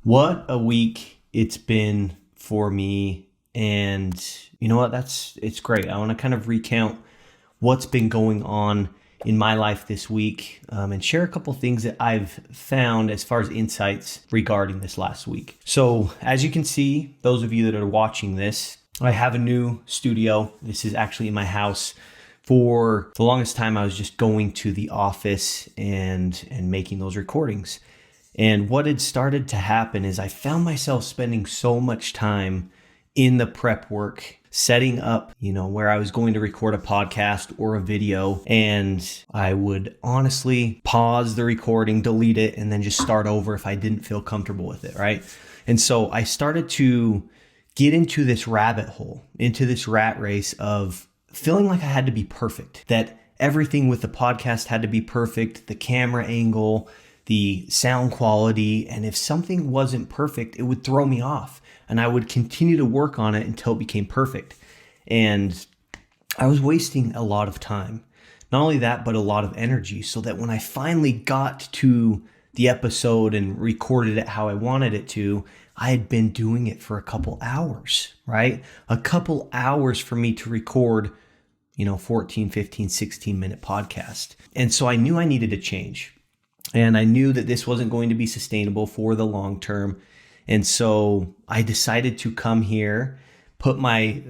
What a week it's been for me. And you know what? It's great. I want to kind of recount what's been going on in my life this week and share a couple things that I've found as far as insights regarding this last week. So as you can see, those of you that are watching this, I have a new studio. This is actually in my house. For the longest time, I was just going to the office and making those recordings. And what had started to happen is I found myself spending so much time in the prep work, setting up, where I was going to record a podcast or a video. And I would honestly pause the recording, delete it, and then just start over if I didn't feel comfortable with it, right? And so I started to get into this rabbit hole, into this rat race of feeling like I had to be perfect, that everything with the podcast had to be perfect, the camera angle, the sound quality, and if something wasn't perfect, it would throw me off, and I would continue to work on it until it became perfect. And I was wasting a lot of time. Not only that, but a lot of energy, so that when I finally got to the episode and recorded it how I wanted it to, I had been doing it for a couple hours, right? A couple hours for me to record 14, 15, 16-minute podcast. And so I knew I needed to change. And I knew that this wasn't going to be sustainable for the long term. And so I decided to come here, put my,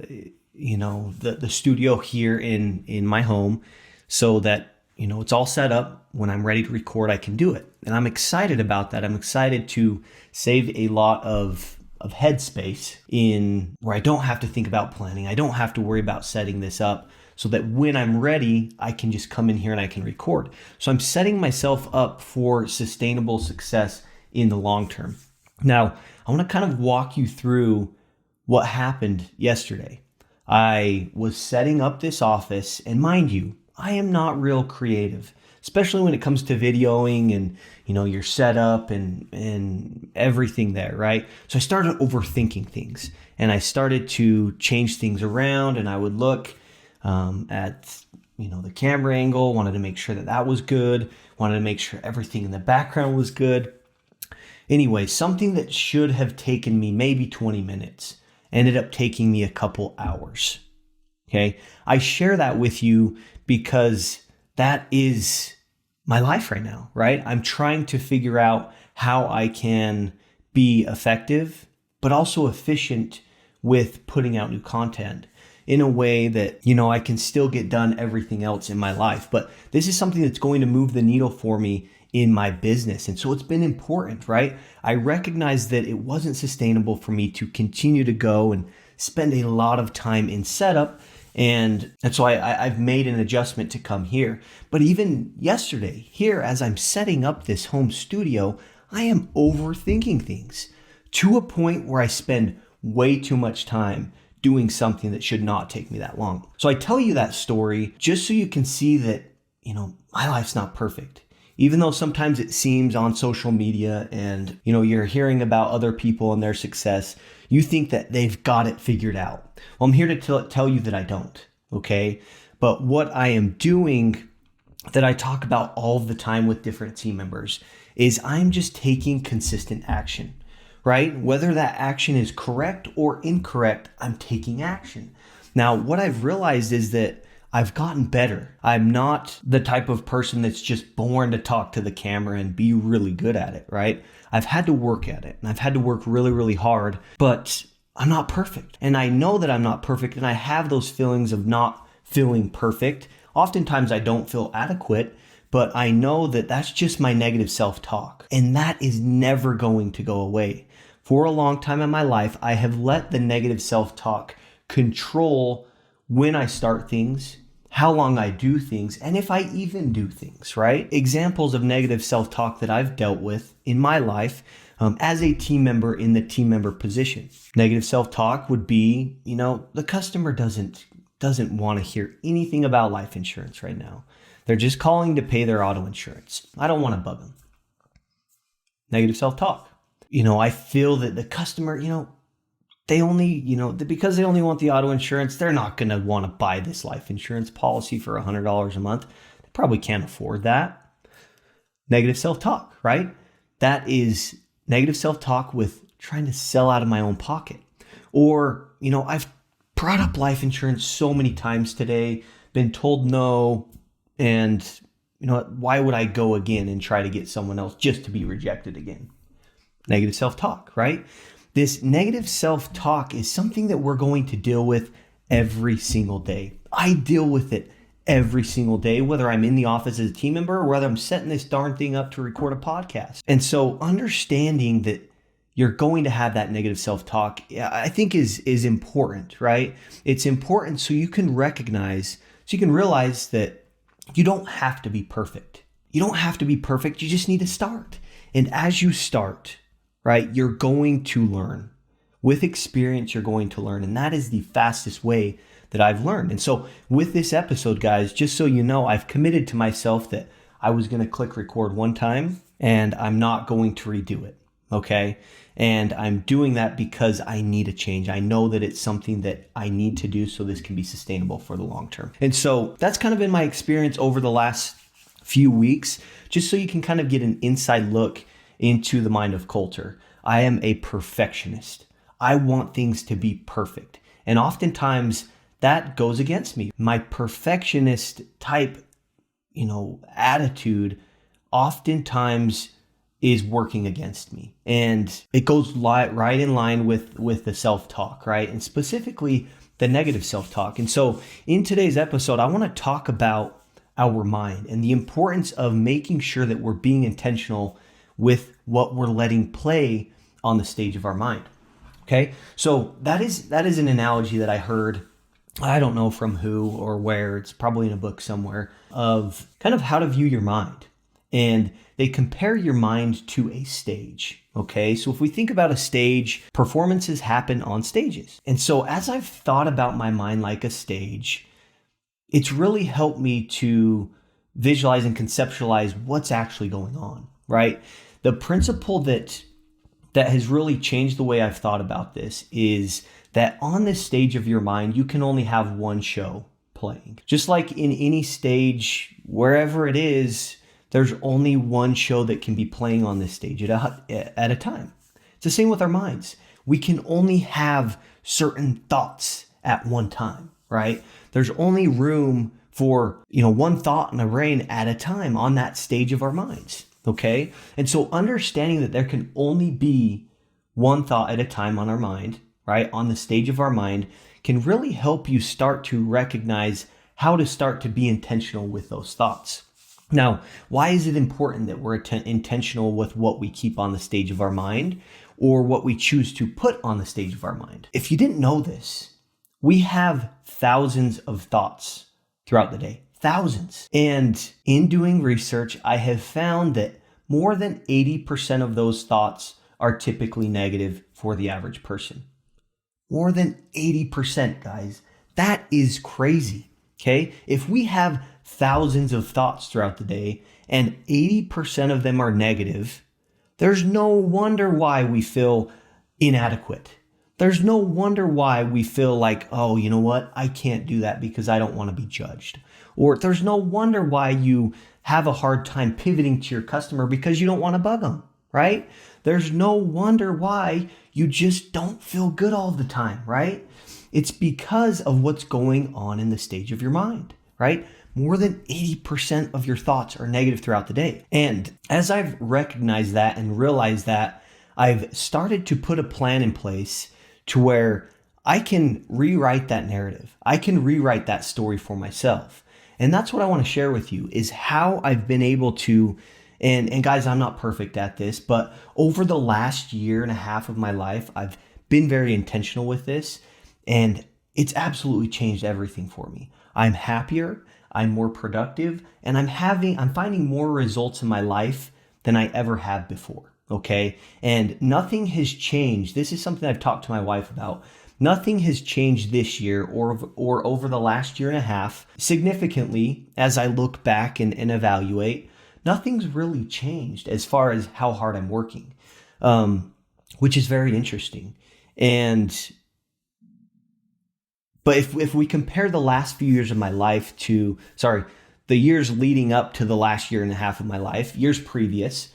the studio here in my home so that, it's all set up. When I'm ready to record, I can do it. And I'm excited about that. I'm excited to save a lot of headspace in where I don't have to think about planning. I don't have to worry about setting this up, so that when I'm ready, I can just come in here and I can record. So I'm setting myself up for sustainable success in the long term. Now, I want to kind of walk you through what happened yesterday. I was setting up this office, and mind you, I am not real creative, especially when it comes to videoing and, your setup and everything there, right? So I started overthinking things, and I started to change things around, and I would look at the camera angle, wanted to make sure that was good, wanted to make sure everything in the background was good. Anyway, something that should have taken me maybe 20 minutes ended up taking me a couple hours. Okay, I share that with you because that is my life right now, right? I'm trying to figure out how I can be effective, but also efficient with putting out new content in a way that, I can still get done everything else in my life. But this is something that's going to move the needle for me in my business. And so it's been important, right? I recognize that it wasn't sustainable for me to continue to go and spend a lot of time in setup. And so I've made an adjustment to come here. But even yesterday, here, as I'm setting up this home studio, I am overthinking things to a point where I spend way too much time doing something that should not take me that long. So I tell you that story just so you can see that, my life's not perfect. Even though sometimes it seems on social media and, you're hearing about other people and their success, you think that they've got it figured out. Well, I'm here to tell you that I don't, okay? But what I am doing that I talk about all the time with different team members is I'm just taking consistent action. Right? Whether that action is correct or incorrect, I'm taking action. Now, what I've realized is that I've gotten better. I'm not the type of person that's just born to talk to the camera and be really good at it, right? I've had to work at it, and I've had to work really, really hard, but I'm not perfect. And I know that I'm not perfect, and I have those feelings of not feeling perfect. Oftentimes I don't feel adequate, but I know that that's just my negative self-talk, and that is never going to go away. For a long time in my life, I have let the negative self-talk control when I start things, how long I do things, and if I even do things, right? Examples of negative self-talk that I've dealt with in my life as a team member in the team member position. Negative self-talk would be, the customer doesn't want to hear anything about life insurance right now. They're just calling to pay their auto insurance. I don't want to bug them. Negative self-talk. I feel that the customer, they only, because they only want the auto insurance, they're not going to want to buy this life insurance policy for $100 a month. They probably can't afford that. Negative self-talk, right? That is negative self-talk with trying to sell out of my own pocket. Or, I've brought up life insurance so many times today, been told no, and why would I go again and try to get someone else just to be rejected again? Negative self-talk, right? This negative self-talk is something that we're going to deal with every single day. I deal with it every single day, whether I'm in the office as a team member or whether I'm setting this darn thing up to record a podcast. And so understanding that you're going to have that negative self-talk, I think is important, right? It's important so you can realize that you don't have to be perfect. You don't have to be perfect. You just need to start. And as you start, right, you're going to learn. With experience, you're going to learn. And that is the fastest way that I've learned. And so with this episode, guys, just so you know, I've committed to myself that I was going to click record one time and I'm not going to redo it. Okay. And I'm doing that because I need a change. I know that it's something that I need to do so this can be sustainable for the long term. And so that's kind of been my experience over the last few weeks, just so you can kind of get an inside look into the mind of Colter. I am a perfectionist. I want things to be perfect. And oftentimes that goes against me. My perfectionist type, attitude oftentimes is working against me. And it goes right in line with the self-talk, right? And specifically the negative self-talk. And so in today's episode, I want to talk about our mind and the importance of making sure that we're being intentional with what we're letting play on the stage of our mind. Okay? So that is an analogy that I heard, I don't know from who or where, it's probably in a book somewhere, of kind of how to view your mind. And they compare your mind to a stage. Okay, so if we think about a stage, performances happen on stages. And so as I've thought about my mind like a stage, it's really helped me to visualize and conceptualize what's actually going on, right? The principle that has really changed the way I've thought about this is that on this stage of your mind, you can only have one show playing. Just like in any stage, wherever it is, there's only one show that can be playing on this stage at a time. It's the same with our minds. We can only have certain thoughts at one time, right? There's only room for, one thought in our brain at a time on that stage of our minds, okay? And so understanding that there can only be one thought at a time on our mind, right, on the stage of our mind, can really help you start to recognize how to start to be intentional with those thoughts. Now, why is it important that we're intentional with what we keep on the stage of our mind or what we choose to put on the stage of our mind? If you didn't know this, we have thousands of thoughts throughout the day, thousands. And in doing research, I have found that more than 80% of those thoughts are typically negative for the average person. More than 80%, guys. That is crazy, okay? If we have thousands of thoughts throughout the day and 80% of them are negative, there's no wonder why we feel inadequate. There's no wonder why we feel like, oh, you know what? I can't do that because I don't want to be judged. Or there's no wonder why you have a hard time pivoting to your customer because you don't want to bug them, right? There's no wonder why you just don't feel good all the time, right? It's because of what's going on in the stage of your mind, right? More than 80% of your thoughts are negative throughout the day. And as I've recognized that and realized that, I've started to put a plan in place to where I can rewrite that narrative. I can rewrite that story for myself. And that's what I want to share with you is how I've been able to, and guys, I'm not perfect at this, but over the last year and a half of my life, I've been very intentional with this, and it's absolutely changed everything for me. I'm happier, I'm more productive, and I'm finding more results in my life than I ever have before. Okay. And nothing has changed. This is something I've talked to my wife about. Nothing has changed this year or over the last year and a half significantly as I look back and evaluate. Nothing's really changed as far as how hard I'm working, which is very interesting. But if we compare the last few years of my life to, the years leading up to the last year and a half of my life, years previous,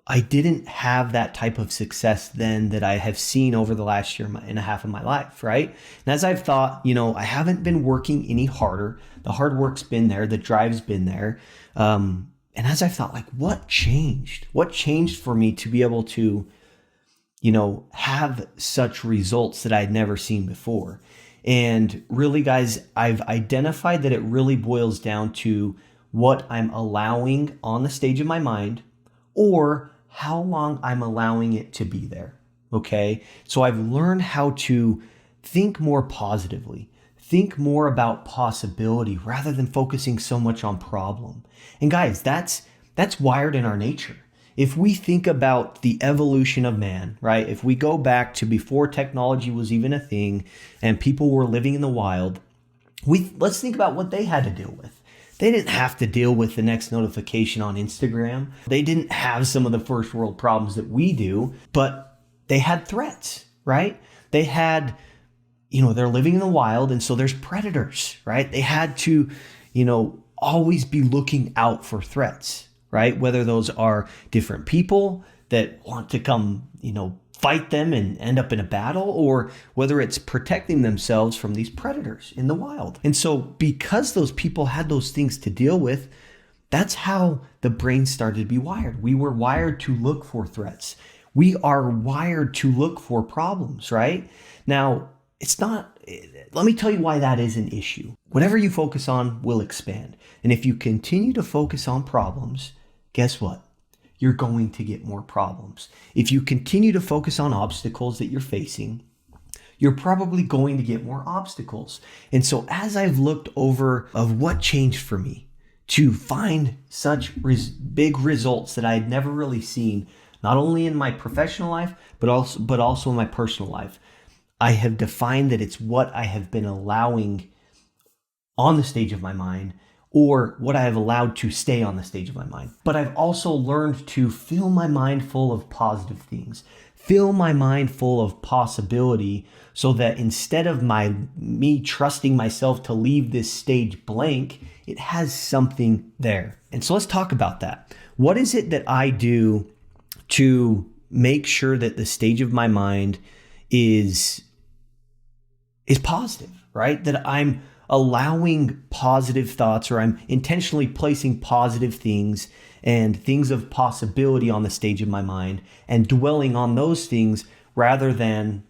I didn't have that type of success then that I have seen over the last year and a half of my life, right? And as I've thought, I haven't been working any harder. The hard work's been there, the drive's been there. And as I've thought, like, what changed? What changed for me to be able to, have such results that I'd never seen before? And really, guys, I've identified that it really boils down to what I'm allowing on the stage of my mind, or how long I'm allowing it to be there. Okay. So I've learned how to think more positively, think more about possibility rather than focusing so much on problem. And guys, that's wired in our nature. If we think about the evolution of man, right? If we go back to before technology was even a thing and people were living in the wild, let's think about what they had to deal with. They didn't have to deal with the next notification on Instagram. They didn't have some of the first world problems that we do, but they had threats, right? They had, they're living in the wild, and so there's predators, right? They had to, always be looking out for threats, right? Whether those are different people that want to come, fight them and end up in a battle, or whether it's protecting themselves from these predators in the wild. And so because those people had those things to deal with, that's how the brain started to be wired. We were wired to look for threats. We are wired to look for problems, right? Now, let me tell you why that is an issue. Whatever you focus on will expand. And if you continue to focus on problems, guess what? You're going to get more problems. If you continue to focus on obstacles that you're facing, you're probably going to get more obstacles. And so as I've looked over of what changed for me to find such big results that I had never really seen, not only in my professional life, but also in my personal life, I have defined that it's what I have been allowing on the stage of my mind, or what I have allowed to stay on the stage of my mind. But I've also learned to fill my mind full of positive things, fill my mind full of possibility, so that instead of me trusting myself to leave this stage blank, it has something there. And so let's talk about that. What is it that I do to make sure that the stage of my mind is positive, right? That I'm allowing positive thoughts, or I'm intentionally placing positive things and things of possibility on the stage of my mind and dwelling on those things rather than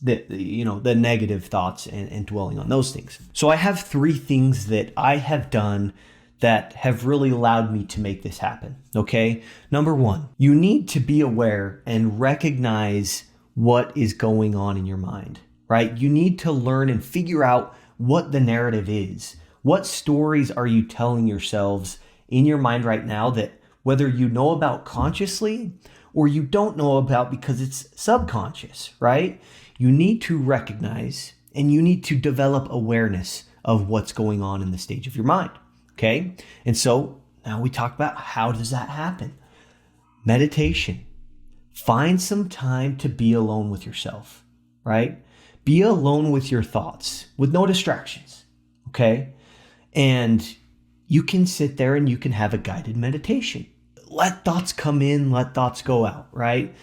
the negative thoughts and dwelling on those things. So I have 3 things that I have done that have really allowed me to make this happen. Okay. Number 1, you need to be aware and recognize what is going on in your mind, right? You need to learn and figure out what the narrative is. What stories are you telling yourselves in your mind right now that whether you know about consciously or you don't know about because it's subconscious, right? You need to recognize and you need to develop awareness of what's going on in the stage of your mind, okay? And so now we talk about how does that happen? Meditation. Find some time to be alone with yourself, right? Be alone with your thoughts with no distractions, okay? And you can sit there and you can have a guided meditation. Let thoughts come in, let thoughts go out, right?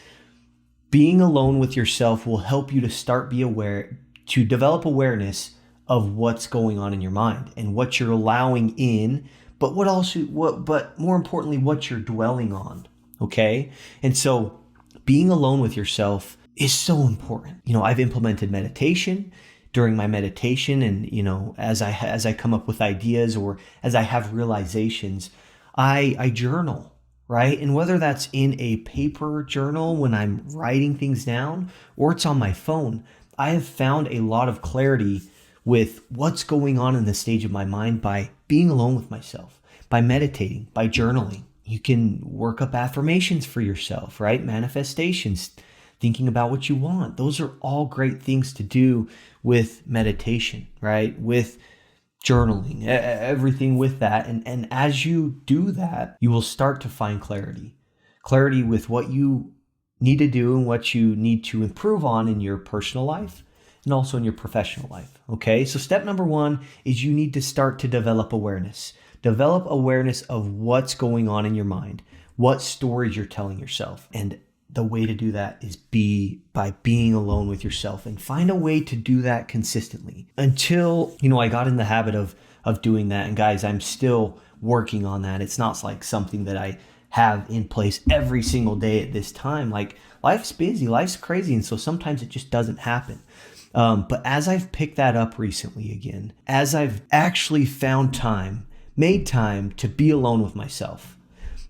Being alone with yourself will help you to to develop awareness of what's going on in your mind and what you're allowing in, but but more importantly, what you're dwelling on, okay? And so being alone with yourself is so important. I've implemented meditation during my meditation, and as I come up with ideas or as I have realizations, I journal, right? And whether that's in a paper journal when I'm writing things down or it's on my phone, I have found a lot of clarity with what's going on in the stage of my mind by being alone with myself, by meditating, by journaling. You can work up affirmations for yourself, right? Manifestations, thinking about what you want. Those are all great things to do with meditation, right? With journaling, everything with that. And as you do that, you will start to find clarity with what you need to do and what you need to improve on in your personal life and also in your professional life. Okay. So step number 1 is you need to start to develop awareness. Develop awareness of what's going on in your mind. what stories you're telling yourself. And the way to do that is by being alone with yourself, and find a way to do that consistently until, I got in the habit of doing that. And guys, I'm still working on that. It's not like something that I have in place every single day at this time. Like, life's busy, life's crazy. And so sometimes it just doesn't happen. But as I've picked that up recently again, as I've actually made time to be alone with myself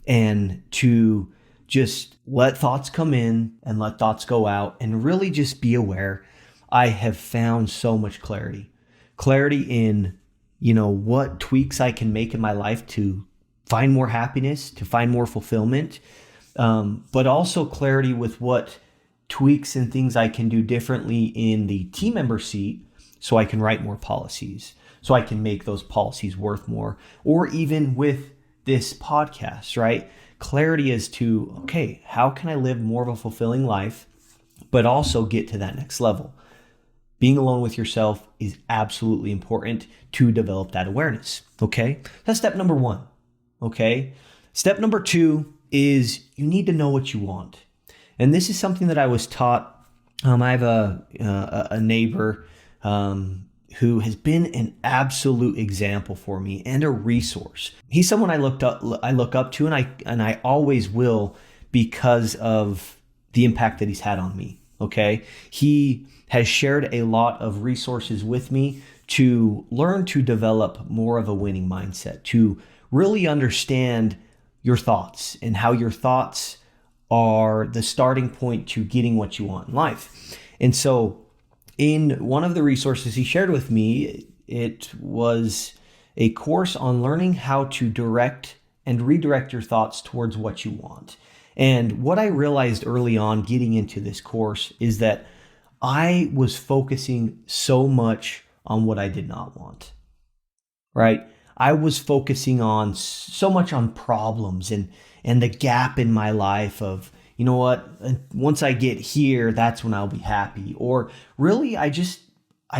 and to just let thoughts come in and let thoughts go out and really just be aware, I have found so much clarity in, what tweaks I can make in my life to find more happiness, to find more fulfillment, but also clarity with what tweaks and things I can do differently in the team member seat, so I can write more policies, so I can make those policies worth more, or even with this podcast, right? Clarity as to, okay, how can I live more of a fulfilling life, but also get to that next level? Being alone with yourself is absolutely important to develop that awareness, okay? That's step number 1, okay? Step number 2 is you need to know what you want. And this is something that I was taught. I have a neighbor who has been an absolute example for me and a resource. He's someone I look up to, and I always will, because of the impact that he's had on me. Okay, he has shared a lot of resources with me to learn to develop more of a winning mindset, to really understand your thoughts and how your thoughts are the starting point to getting what you want in life. And so in one of the resources he shared with me, it was a course on learning how to direct and redirect your thoughts towards what you want. And what I realized early on getting into this course is that I was focusing so much on what I did not want, right? I was focusing on so much on problems and the gap in my life of, once I get here, that's when I'll be happy. Or really, I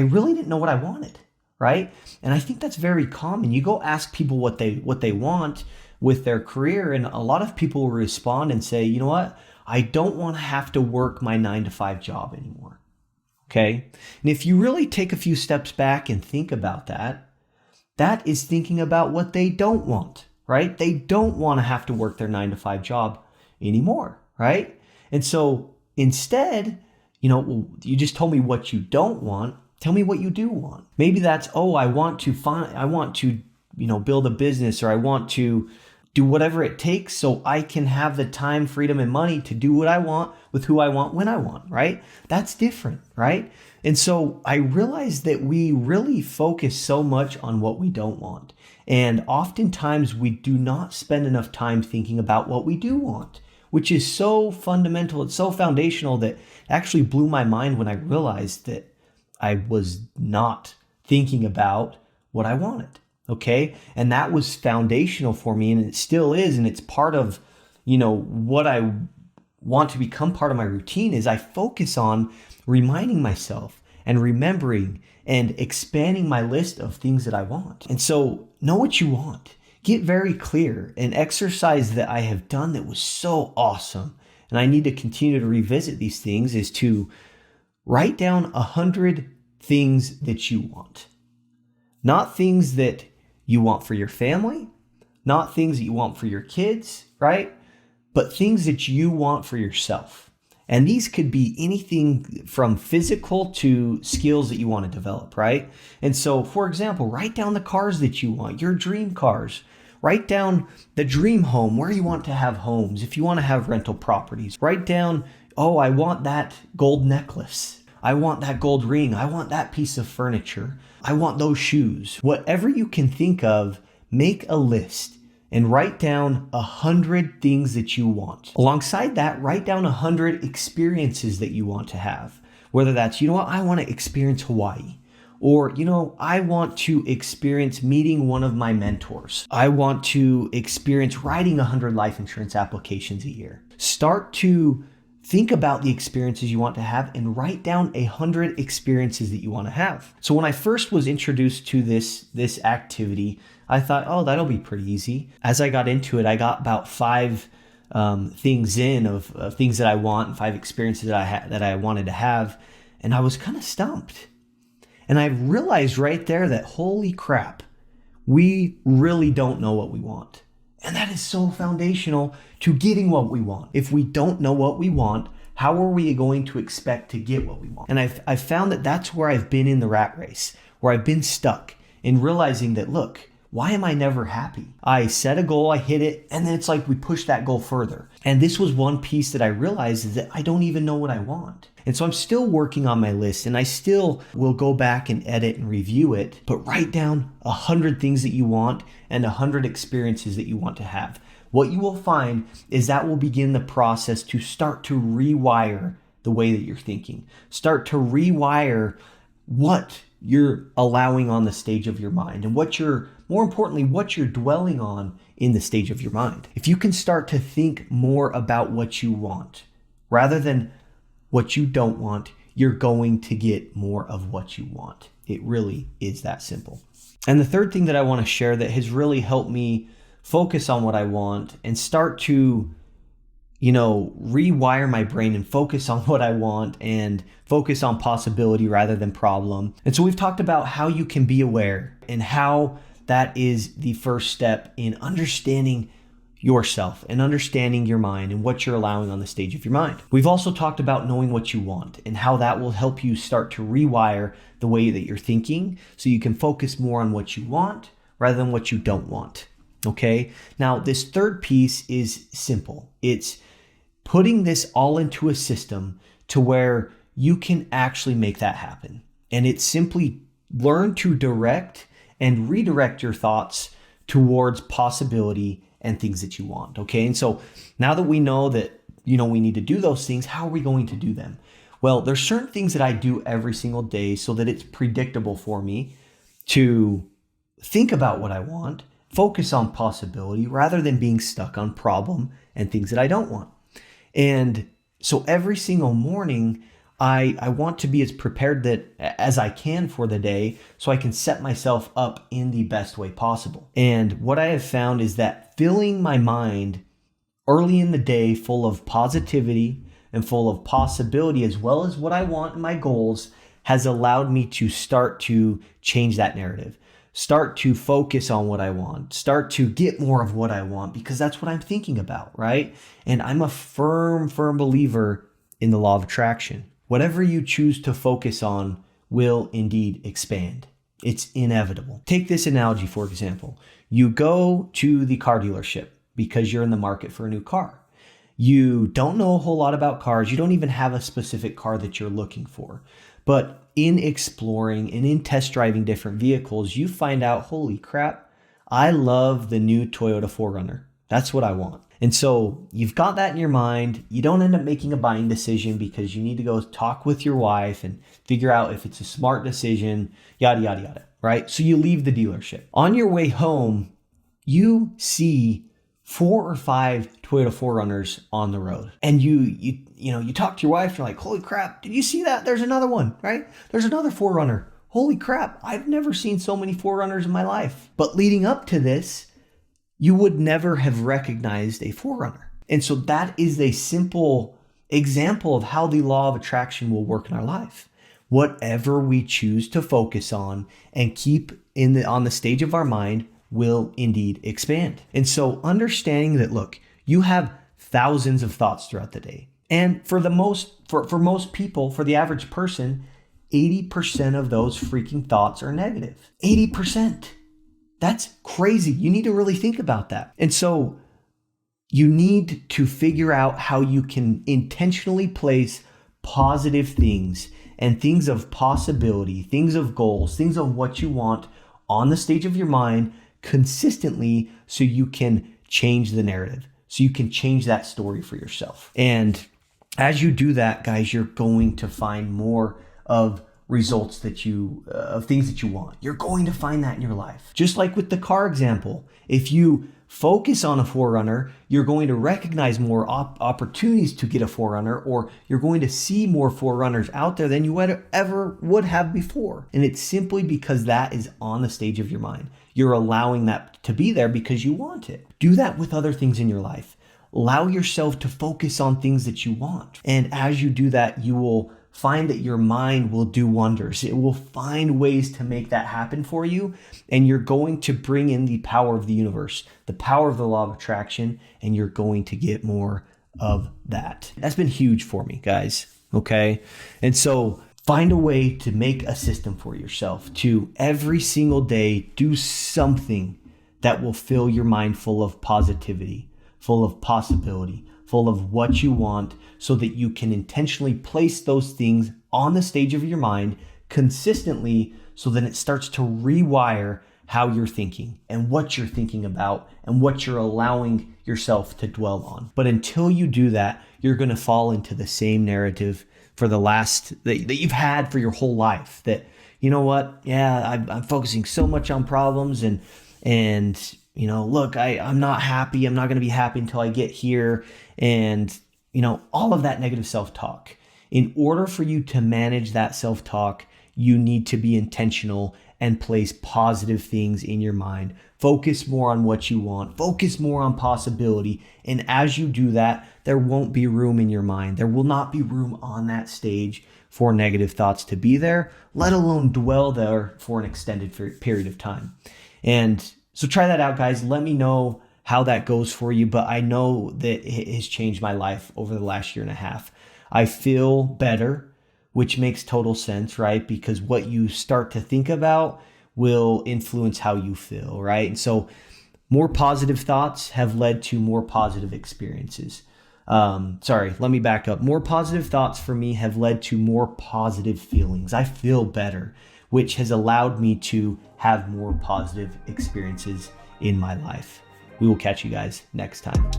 really didn't know what I wanted, right? And I think that's very common. You go ask people what they want with their career, and a lot of people will respond and say, you know what? I don't want to have to work my 9-to-5 job anymore. Okay? And if you really take a few steps back and think about that, that is thinking about what they don't want, right? They don't want to have to work their 9-to-5 job anymore, right? And so instead, you just told me what you don't want. Tell me what you do want. Maybe that's, I want to build a business, or I want to do whatever it takes so I can have the time, freedom, and money to do what I want with who I want when I want, right? That's different, right? And so I realized that we really focus so much on what we don't want. And oftentimes we do not spend enough time thinking about what we do want, which is so fundamental. It's so foundational that it actually blew my mind when I realized that I was not thinking about what I wanted. Okay. And that was foundational for me, and it still is. And it's part of, what I want to become part of my routine is I focus on reminding myself and remembering and expanding my list of things that I want. And so know what you want. Get very clear. An exercise that I have done that was so awesome, and I need to continue to revisit these things, is to write down 100 things that you want. Not things that you want for your family, not things that you want for your kids, right? But things that you want for yourself. And these could be anything from physical to skills that you want to develop, right? And so, for example, write down the cars that you want, your dream cars. Write down the dream home, where you want to have homes, if you want to have rental properties. Write down, I want that gold necklace. I want that gold ring. I want that piece of furniture. I want those shoes. Whatever you can think of, make a list and write down 100 things that you want. Alongside that, write down 100 experiences that you want to have. Whether that's, I want to experience Hawaii. Or, I want to experience meeting one of my mentors. I want to experience writing 100 life insurance applications a year. Start to think about the experiences you want to have and write down 100 experiences that you want to have. So when I first was introduced to this activity, I thought, that'll be pretty easy. As I got into it, I got about 5 things in of things that I want and 5 experiences that I wanted to have. And I was kind of stumped. And I realized right there that, holy crap, we really don't know what we want. And that is so foundational to getting what we want. If we don't know what we want, how are we going to expect to get what we want? And I've found that that's where I've been in the rat race, where I've been stuck in realizing that, look, why am I never happy? I set a goal, I hit it, and then it's like we push that goal further. And this was one piece that I realized, is that I don't even know what I want. And so I'm still working on my list, and I still will go back and edit and review it, but write down 100 things that you want and 100 experiences that you want to have. What you will find is that will begin the process to start to rewire the way that you're thinking. Start to rewire what you're allowing on the stage of your mind, and more importantly, what you're dwelling on in the stage of your mind. If you can start to think more about what you want rather than what you don't want, you're going to get more of what you want. It really is that simple. And the third thing that I want to share that has really helped me focus on what I want and start to, rewire my brain and focus on what I want and focus on possibility rather than problem. And so we've talked about how you can be aware and how that is the first step in understanding yourself and understanding your mind and what you're allowing on the stage of your mind. We've also talked about knowing what you want and how that will help you start to rewire the way that you're thinking so you can focus more on what you want rather than what you don't want. Okay? Now, this third piece is simple. It's putting this all into a system to where you can actually make that happen. And it's simply learn to direct and redirect your thoughts towards possibility and things that you want. Okay. And so now that we know that, we need to do those things, how are we going to do them? Well, there's certain things that I do every single day so that it's predictable for me to think about what I want, focus on possibility rather than being stuck on problem and things that I don't want. And so every single morning, I want to be as prepared as I can for the day so I can set myself up in the best way possible. And what I have found is that filling my mind early in the day full of positivity and full of possibility as well as what I want and my goals has allowed me to start to change that narrative. Start to focus on what I want, start to get more of what I want because that's what I'm thinking about, right? And I'm a firm believer in the law of attraction. Whatever you choose to focus on will indeed expand. It's inevitable. Take this analogy, for example. You go to the car dealership because you're in the market for a new car. You don't know a whole lot about cars. You don't even have a specific car that you're looking for. But in exploring and in test driving different vehicles, you find out, holy crap, I love the new Toyota 4Runner. That's what I want. And so you've got that in your mind. You don't end up making a buying decision because you need to go talk with your wife and figure out if it's a smart decision, yada, yada, yada, right? So you leave the dealership. On your way home, you see 4 or 5 Toyota 4Runners on the road. And you talk to your wife, you're like, holy crap, did you see that? There's another one, right? There's another 4Runner. Holy crap, I've never seen so many 4Runners in my life. But leading up to this, you would never have recognized a 4Runner. And so that is a simple example of how the law of attraction will work in our life. Whatever we choose to focus on and keep on the stage of our mind will indeed expand. And so understanding that, look, you have thousands of thoughts throughout the day. And for most people, for the average person, 80% of those freaking thoughts are negative. 80%. That's crazy. You need to really think about that. And so you need to figure out how you can intentionally place positive things and things of possibility, things of goals, things of what you want on the stage of your mind consistently so you can change the narrative, so you can change that story for yourself. And as you do that, guys, you're going to find more of results of things that you want. You're going to find that in your life. Just like with the car example, if you focus on a 4Runner, you're going to recognize more opportunities to get a 4Runner, or you're going to see more 4Runners out there than you ever would have before. And it's simply because that is on the stage of your mind. You're allowing that to be there because you want it. Do that with other things in your life. allow yourself to focus on things that you want. And as you do that, you will find that your mind will do wonders. It will find ways to make that happen for you. And you're going to bring in the power of the universe, the power of the law of attraction, and you're going to get more of that. That's been huge for me, guys. Okay. And so find a way to make a system for yourself to every single day do something that will fill your mind full of positivity, full of possibility, full of what you want, so that you can intentionally place those things on the stage of your mind consistently, so that it starts to rewire how you're thinking and what you're thinking about and what you're allowing yourself to dwell on. But until you do that, you're going to fall into the same narrative for the last that you've had for your whole life, that, you know what? Yeah, I'm focusing so much on problems and you know, look, I'm not happy. I'm not going to be happy until I get here. And, you know, all of that negative self-talk. In order for you to manage that self-talk, you need to be intentional and place positive things in your mind. Focus more on what you want. Focus more on possibility. And as you do that, there won't be room in your mind. There will not be room on that stage for negative thoughts to be there, let alone dwell there for an extended period of time. And so try that out, guys. Let me know how that goes for you. But I know that it has changed my life over the last year and a half. I feel better, which makes total sense, right? Because what you start to think about will influence how you feel, right? And so more positive thoughts have led to more positive experiences. Let me back up. More positive thoughts for me have led to more positive feelings. I feel better, which has allowed me to have more positive experiences in my life. We will catch you guys next time.